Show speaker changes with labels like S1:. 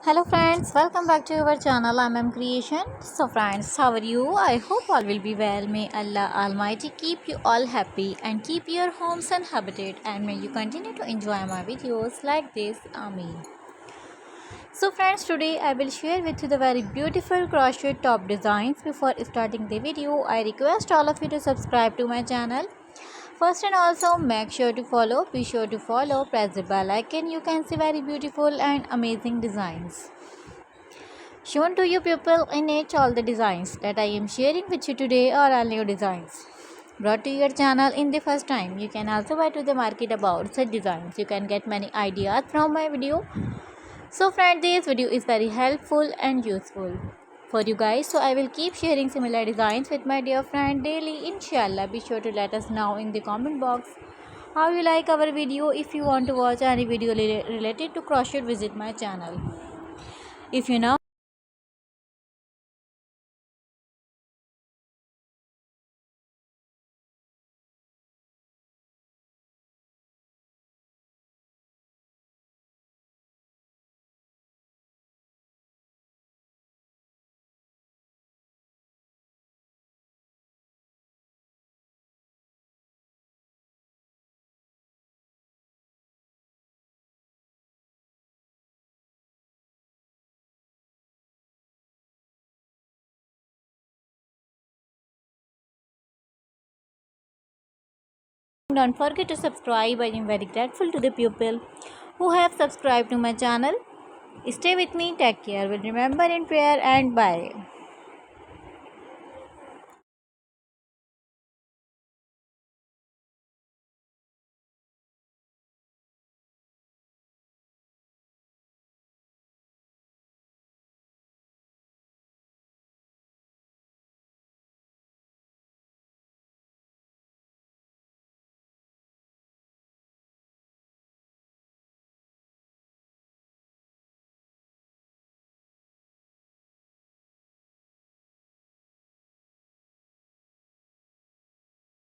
S1: Hello friends, welcome back to our channel. I'm Creation. So friends, how are you? I hope all will be well. May Allah Almighty keep you all happy and keep your homes inhabited, and may you continue to enjoy my videos like this. Ameen. So friends, today I will share with you the very beautiful crochet top designs. Before starting the video, I request all of you to subscribe to my channel. First and also make sure to follow, be sure to follow, press the bell icon. You can see very beautiful and amazing designs shown to you people in each all the designs that I am sharing with you today are all new designs brought to your channel in the first time. You can also buy to the market about such designs. You can get many ideas from my video. So friend, this video is very helpful and useful for you guys. So I will keep sharing similar designs with my dear friend daily, inshallah. Be sure to let us know in the comment box how you like our video. If you want to watch any video related to crochet, visit my channel. If you know don't forget to subscribe. I am very grateful to the people who have subscribed to my channel. Stay with me. Take care. Will remember in prayer and bye.